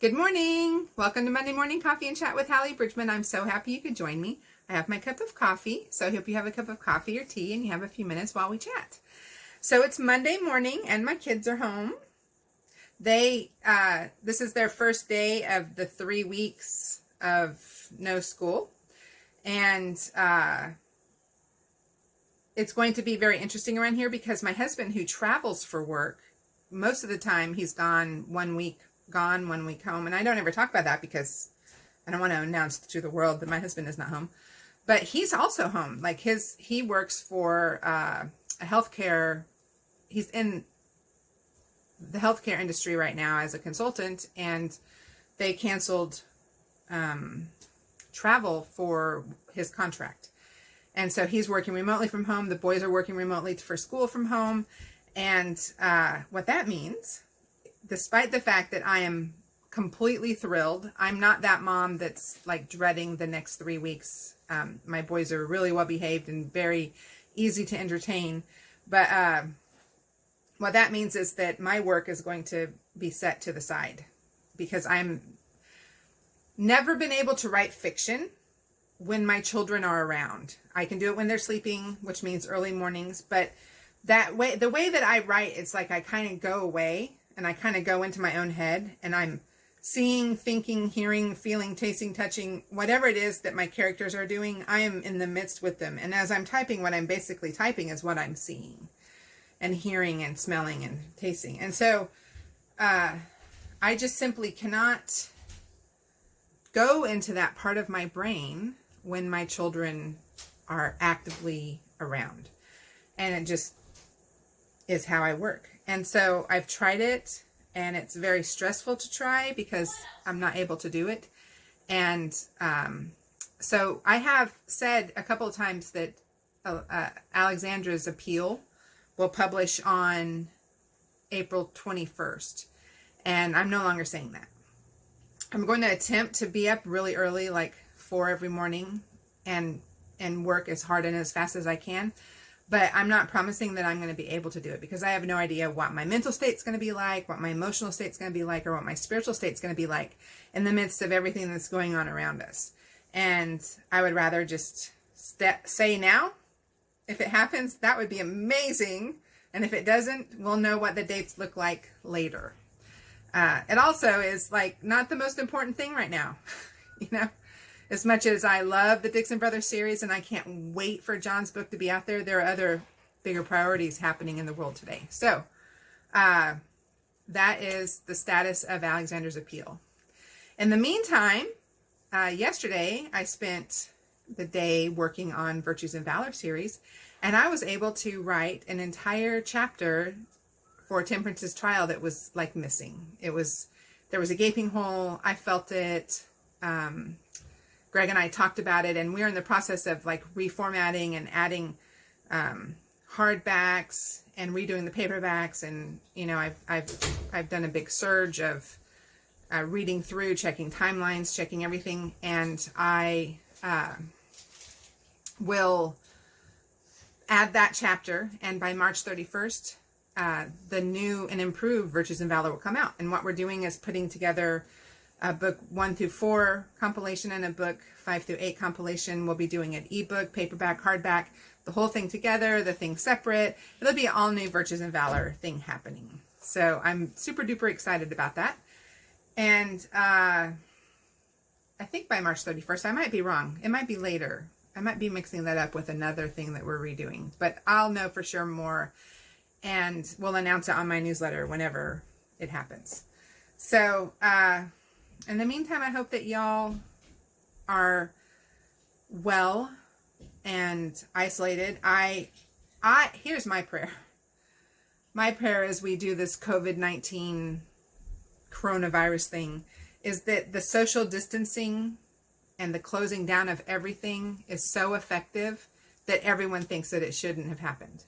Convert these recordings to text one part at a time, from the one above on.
Good morning. Welcome to Monday Morning Coffee and Chat with Hallee Bridgeman. I'm so happy you could join me. I have my cup of coffee, so I hope you have a cup of coffee or tea and you have a few minutes while we chat. So it's Monday morning and my kids are home. This is their first day of the 3 weeks of no school. And it's going to be very interesting around here because my husband, who travels for work, most of the time he's gone 1 week gone, 1 week home. And I don't ever talk about that because I don't want to announce to the world that my husband is not home. But he's also home. Like he works for a healthcare, he's in the healthcare industry right now as a consultant, and they canceled travel for his contract. And so he's working remotely from home. The boys are working remotely for school from home. And what that means, despite the fact that I am completely thrilled, I'm not that mom that's like dreading the next 3 weeks. My boys are really well behaved and very easy to entertain. But what that means is that my work is going to be set to the side because I'm never been able to write fiction when my children are around. I can do it when they're sleeping, which means early mornings. But the way that I write, it's like I kind of go away and I kind of go into my own head and I'm seeing, thinking, hearing, feeling, tasting, touching, whatever it is that my characters are doing, I am in the midst with them. And as I'm typing, what I'm basically typing is what I'm seeing and hearing and smelling and tasting. And so I just simply cannot go into that part of my brain when my children are actively around. And it just is how I work. And so I've tried it, and it's very stressful to try because I'm not able to do it. And so I have said a couple of times that Alexandra's appeal will publish on April 21st. And I'm no longer saying that. I'm going to attempt to be up really early, like 4 every morning, and work as hard and as fast as I can. But I'm not promising that I'm going to be able to do it because I have no idea what my mental state's going to be like, what my emotional state's going to be like, or what my spiritual state's going to be like in the midst of everything that's going on around us. And I would rather just say now, if it happens, that would be amazing. And if it doesn't, we'll know what the dates look like later. It also is like not the most important thing right now, you know? As much as I love the Dixon Brothers series and I can't wait for John's book to be out there, there are other bigger priorities happening in the world today. So that is the status of Alexander's appeal. In the meantime, yesterday I spent the day working on Virtues and Valor series, and I was able to write an entire chapter for Temperance's trial that was like missing. There was a gaping hole. I felt it. Greg and I talked about it, and we're in the process of like reformatting and adding hardbacks and redoing the paperbacks. And you know, I've done a big surge of reading through, checking timelines, checking everything, and I will add that chapter. And by March 31st, the new and improved Virtues and Valor will come out. And what we're doing is putting together a book 1 through 4 compilation and a book 5 through 8 compilation. We'll be doing an ebook, paperback, hardback, the whole thing together, the thing separate. It'll be an all new Virtues and Valor thing happening. So I'm super duper excited about that. And I think by March 31st, I might be wrong. It might be later. I might be mixing that up with another thing that we're redoing, but I'll know for sure more, and we'll announce it on my newsletter whenever it happens. So, in the meantime, I hope that y'all are well and isolated. Here's my prayer. My prayer as we do this COVID-19 coronavirus thing is that the social distancing and the closing down of everything is so effective that everyone thinks that it shouldn't have happened.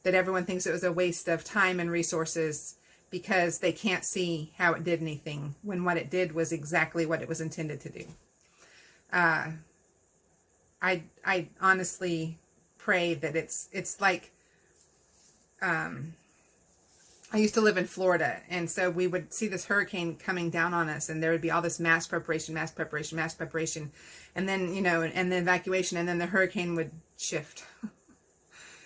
That everyone thinks it was a waste of time and resources because they can't see how it did anything when what it did was exactly what it was intended to do. I honestly pray that it's like I used to live in Florida, and so we would see this hurricane coming down on us, and there would be all this mass preparation, and then, you know, and the evacuation, and then the hurricane would shift,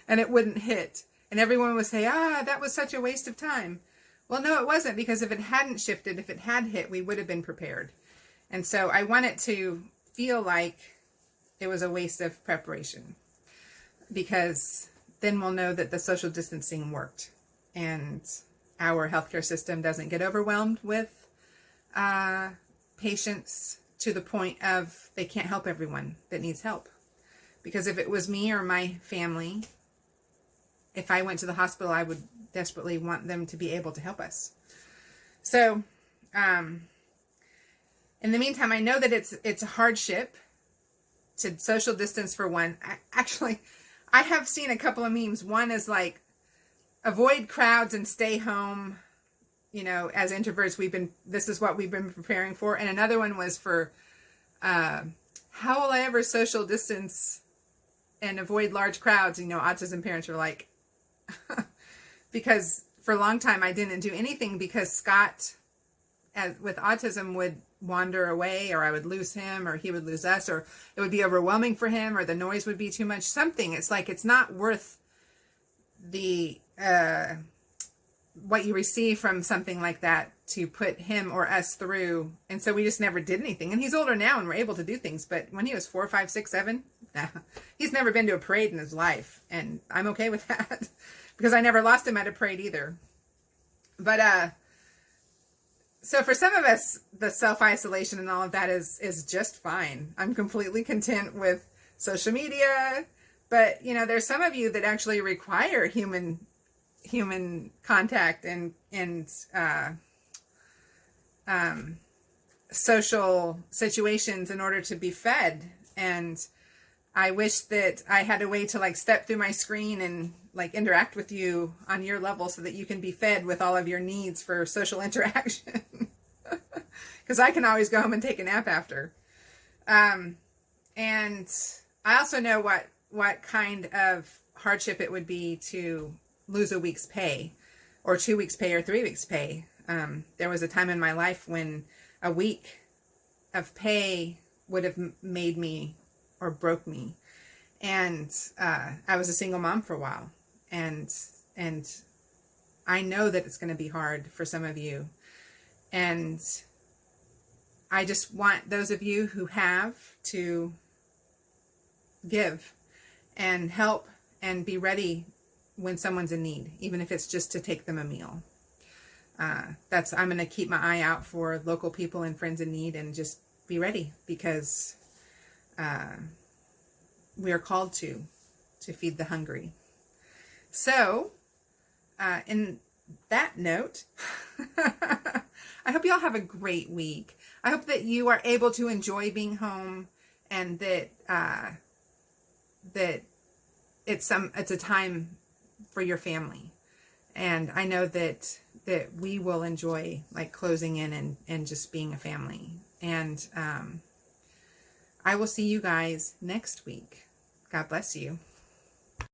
and it wouldn't hit, and everyone would say, that was such a waste of time. Well, no, it wasn't, because if it hadn't shifted, if it had hit, we would have been prepared. And so I want it to feel like it was a waste of preparation, because then we'll know that the social distancing worked, and our healthcare system doesn't get overwhelmed with patients to the point of they can't help everyone that needs help. Because if it was me or my family, if I went to the hospital, I would desperately want them to be able to help us. So, in the meantime, I know that it's a hardship to social distance for one. I have seen a couple of memes. One is like, avoid crowds and stay home. You know, as introverts, this is what we've been preparing for. And another one was for, how will I ever social distance and avoid large crowds? You know, autism parents are like, because for a long time I didn't do anything, because Scott, with autism, would wander away, or I would lose him, or he would lose us, or it would be overwhelming for him, or the noise would be too much. Something. It's like, it's not worth the what you receive from something like that to put him or us through. And so we just never did anything. And he's older now and we're able to do things, but when he was 4, 5, 6, 7, he's never been to a parade in his life, and I'm okay with that because I never lost him at a parade either. But so for some of us, the self-isolation and all of that is just fine. I'm completely content with social media. But, you know, there's some of you that actually require human contact and social situations in order to be fed. And I wish that I had a way to like step through my screen and like interact with you on your level so that you can be fed with all of your needs for social interaction. Because I can always go home and take a nap after. And I also know what kind of hardship it would be to lose a week's pay, or 2 weeks pay, or 3 weeks pay. There was a time in my life when a week of pay would have made me or broke me. And I was a single mom for a while. And I know that it's going to be hard for some of you. And I just want those of you who have to give and help and be ready when someone's in need, even if it's just to take them a meal. I'm going to keep my eye out for local people and friends in need, and just be ready, because we are called to feed the hungry. So, in that note, I hope you all have a great week. I hope that you are able to enjoy being home, and that that it's a time for your family. And I know that we will enjoy like closing in and just being a family. And I will see you guys next week. God bless you.